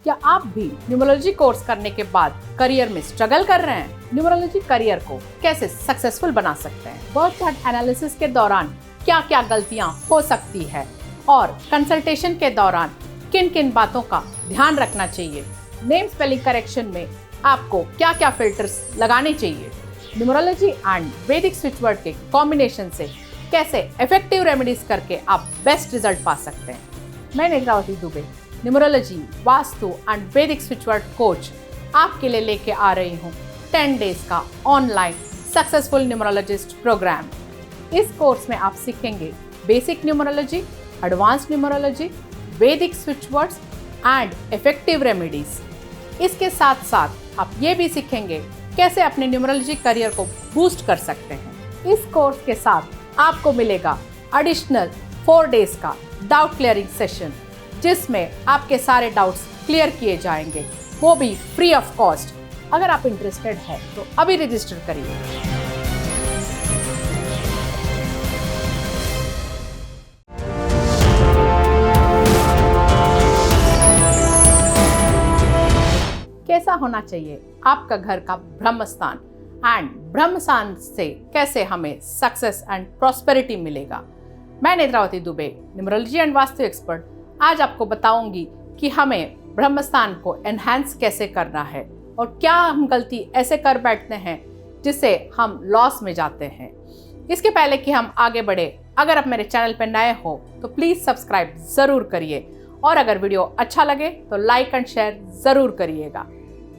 क्या आप भी न्यूमरोलॉजी कोर्स करने के बाद करियर में स्ट्रगल कर रहे हैं? न्यूमरोलॉजी करियर को कैसे सक्सेसफुल बना सकते हैं? बर्थ चार्ट एनालिसिस के दौरान क्या क्या गलतियां हो सकती है और कंसल्टेशन के दौरान किन किन बातों का ध्यान रखना चाहिए? नेम स्पेलिंग करेक्शन में आपको क्या क्या फिल्टर्स लगाने चाहिए? न्यूमरोलॉजी एंड वैदिक स्विच वर्ड के कॉम्बिनेशन से कैसे इफेक्टिव रेमेडीज करके आप बेस्ट रिजल्ट पा सकते हैं? मैं नेत्रावती दुबे, न्यूमरोलॉजी, वास्तु एंड वैदिक स्विच वर्ड कोच आपके लिए लेके आ रही हूँ 10 डेज का ऑनलाइन सक्सेसफुल न्यूमरोलॉजिस्ट प्रोग्राम। इस कोर्स में आप सीखेंगे बेसिक न्यूमरोलॉजी, एडवांस न्यूमरोलॉजी, वैदिक switch words and effective remedies. इसके साथ साथ आप ये भी सीखेंगे कैसे अपने न्यूमरोलॉजी करियर को बूस्ट कर सकते हैं। इस कोर्स के साथ आपको मिलेगा एडिशनल 4 डेज का डाउट क्लियरिंग सेशन, जिसमें आपके सारे डाउट्स क्लियर किए जाएंगे, वो भी फ्री ऑफ कॉस्ट। अगर आप इंटरेस्टेड हैं तो अभी रजिस्टर करिए। कैसा होना चाहिए आपका घर का ब्रह्मस्थान एंड ब्रह्मस्थान से कैसे हमें सक्सेस एंड प्रॉस्पेरिटी मिलेगा? मैं Netravati Dubey, numerology and vastu expert, आज आपको बताऊंगी कि हमें ब्रह्मस्थान को एनहांस कैसे करना है और क्या हम गलती ऐसे कर बैठते हैं जिससे हम लॉस में जाते हैं। इसके पहले कि हम आगे बढ़े, अगर आप मेरे चैनल पर नए हो तो प्लीज़ सब्सक्राइब ज़रूर करिए और अगर वीडियो अच्छा लगे तो लाइक एंड शेयर ज़रूर करिएगा।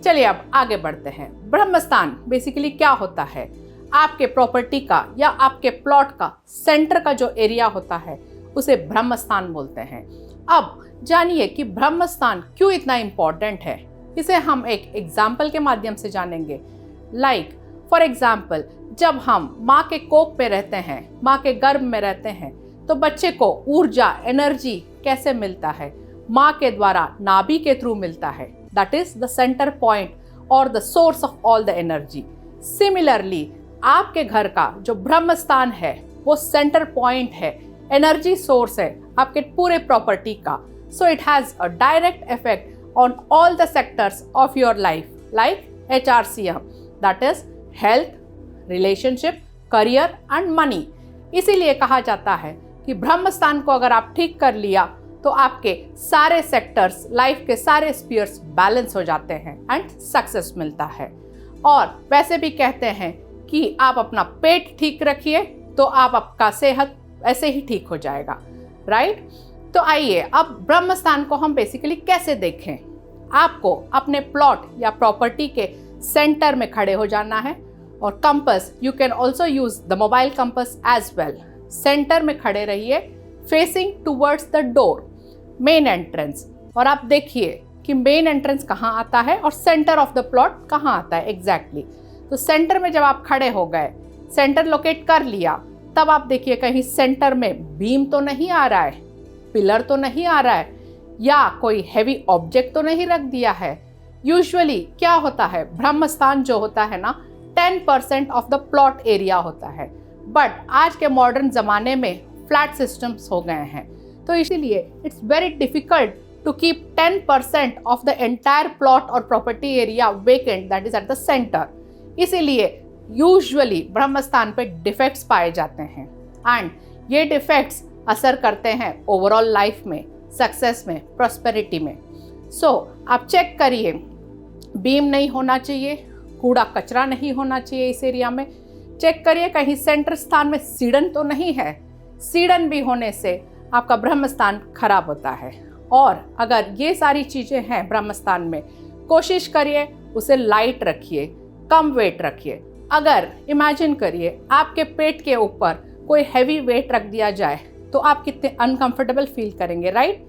चलिए अब आगे बढ़ते हैं। ब्रह्मस्थान बेसिकली क्या होता है? आपके प्रॉपर्टी का या आपके प्लॉट का सेंटर का जो एरिया होता है उसे ब्रह्मस्थान बोलते हैं। अब जानिए कि ब्रह्मस्थान क्यों इतना इम्पॉर्टेंट है। इसे हम एक एग्जाम्पल के माध्यम से जानेंगे। फॉर एग्जाम्पल, जब हम माँ के कोख पे रहते हैं, माँ के गर्भ में रहते हैं, तो बच्चे को ऊर्जा, एनर्जी कैसे मिलता है? माँ के द्वारा नाभि के थ्रू मिलता है। That is the centre point और the source of all the energy. Similarly आपके घर का जो ब्रह्मस्थान है वो सेंटर पॉइंट है, एनर्जी सोर्स है आपके पूरे प्रॉपर्टी का। So it has a direct effect on all the sectors of your life, like HRCM, that is health, relationship, career and money. इसीलिए कहा जाता है कि ब्रह्मस्थान को अगर आप ठीक कर लिया तो आपके सारे सेक्टर्स, लाइफ के सारे स्पीयर्स बैलेंस हो जाते हैं एंड सक्सेस मिलता है। और वैसे भी कहते हैं कि आप अपना पेट ठीक रखिए तो आपका सेहत ऐसे ही ठीक हो जाएगा, राइट? तो आइए अब ब्रह्मस्थान को हम बेसिकली कैसे देखें। आपको अपने प्लॉट या प्रॉपर्टी के सेंटर में खड़े हो जाना है और compass, you can also use the mobile compass as well. Centre में खड़े रहिए, facing towards the door, main entrance. और आप देखिए कि मेन एंट्रेंस कहाँ आता है और सेंटर ऑफ द प्लॉट कहाँ आता है एग्जैक्टली। तो सेंटर में जब आप खड़े हो गए, सेंटर लोकेट कर लिया, तब आप देखिए कहीं सेंटर में बीम तो नहीं आ रहा है, पिलर तो नहीं आ रहा है, या कोई हैवी ऑब्जेक्ट तो नहीं रख दिया है। यूजुअली क्या होता है, ब्रह्मस्थान जो होता है ना 10% ऑफ द प्लॉट एरिया होता है, बट आज के मॉडर्न ज़माने में फ्लैट सिस्टम्स हो गए हैं, तो इसीलिए it's very difficult to keep 10% of the entire plot और property area vacant, that is at the centre. इसीलिए यूजुअली ब्रह्मस्थान पे डिफेक्ट्स पाए जाते हैं एंड ये डिफेक्ट्स असर करते हैं ओवरऑल लाइफ में, सक्सेस में, प्रॉस्पेरिटी में। सो आप चेक करिए, बीम नहीं होना चाहिए, कूड़ा कचरा नहीं होना चाहिए इस एरिया में। चेक करिए कहीं सेंटर स्थान में सीढ़न तो नहीं है। सीढ़न भी होने से आपका ब्रह्मस्थान खराब होता है। और अगर ये सारी चीज़ें हैं ब्रह्मस्थान में, कोशिश करिए उसे लाइट रखिए, कम वेट रखिए। अगर इमेजिन करिए आपके पेट के ऊपर कोई हैवी वेट रख दिया जाए तो आप कितने अनकंफर्टेबल फील करेंगे, राइट?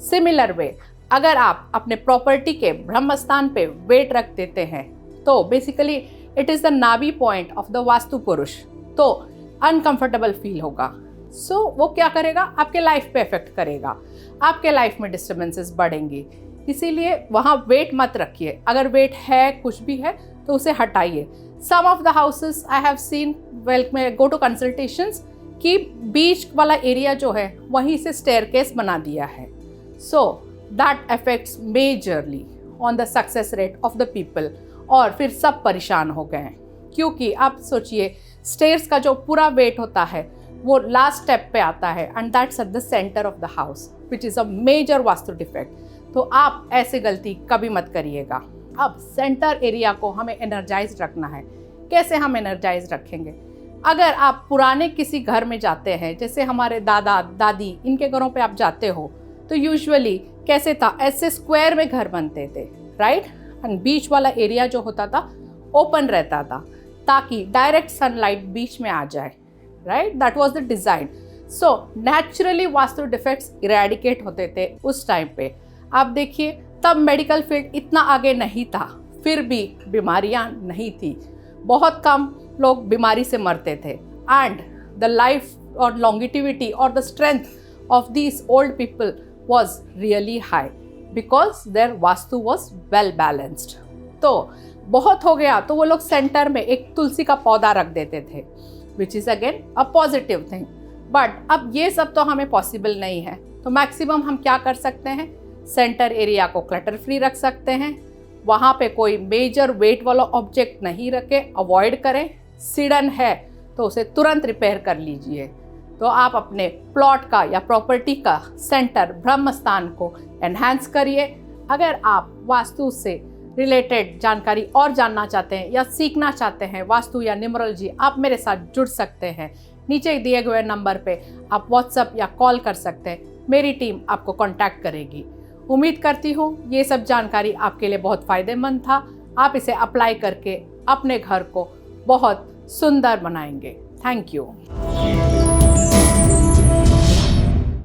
सिमिलर वे, अगर आप अपने प्रॉपर्टी के ब्रह्मस्थान पे वेट रख देते हैं तो बेसिकली इट इज़ द नाभि पॉइंट ऑफ द वास्तु पुरुष, तो अनकंफर्टेबल फील होगा। सो वो क्या करेगा, आपके लाइफ पे इफेक्ट करेगा, आपके लाइफ में डिस्टर्बेंसेस बढ़ेंगी। इसीलिए वहाँ वेट मत रखिए। अगर वेट है, कुछ भी है, तो उसे हटाइए। Some of the houses I have seen well में गो टू कंसल्टेशंस कि बीच वाला एरिया जो है वहीं से स्टेयरकेस बना दिया है। So that affects majorly on the success rate of the people. और फिर सब परेशान हो गए हैं, क्योंकि आप सोचिए स्टेयर्स का जो पूरा वेट होता है वो लास्ट स्टेप पे आता है, and that's at the centre of the house which is a major vastu defect. तो आप ऐसी गलती कभी मत करिएगा। अब सेंटर एरिया को हमें एनर्जाइज रखना है। कैसे हम एनर्जाइज रखेंगे? अगर आप पुराने किसी घर में जाते हैं, जैसे हमारे दादा दादी इनके घरों पे आप जाते हो, तो यूजुअली कैसे था, ऐसे स्क्वायर में घर बनते थे, राइट? एंड बीच वाला एरिया जो होता था ओपन रहता था, ताकि डायरेक्ट सनलाइट बीच में आ जाए, right? That was the design. So naturally vastu defects eradicate होते थे उस टाइम पे। आप देखिए तब मेडिकल फील्ड इतना आगे नहीं था, फिर भी बीमारियां नहीं थी, बहुत कम लोग बीमारी से मरते थे, एंड द लाइफ और लॉन्गिटिविटी और the strength of these old people was really high because their vastu was well balanced. तो बहुत हो गया तो वो लोग सेंटर में एक तुलसी का पौधा रख देते थे, which is again a positive thing. But अब ये सब तो हमें पॉसिबल नहीं है, तो मैक्सिमम हम क्या कर सकते हैं, सेंटर एरिया को क्लटर फ्री रख सकते हैं, वहाँ पे कोई मेजर वेट वाला ऑब्जेक्ट नहीं रखें, अवॉइड करें। सीढ़न है तो उसे तुरंत रिपेयर कर लीजिए। तो आप अपने प्लॉट का या प्रॉपर्टी का सेंटर ब्रह्म स्थान को एनहांस करिए। अगर आप वास्तु से रिलेटेड जानकारी और जानना चाहते हैं या सीखना चाहते हैं वास्तु या न्यूमरोलॉजी, आप मेरे साथ जुड़ सकते हैं। नीचे दिए गए नंबर पे आप व्हाट्सएप या कॉल कर सकते हैं, मेरी टीम आपको कांटेक्ट करेगी। उम्मीद करती हूँ ये सब जानकारी आपके लिए बहुत फ़ायदेमंद था। आप इसे अप्लाई करके अपने घर को बहुत सुंदर बनाएंगे। Thank you.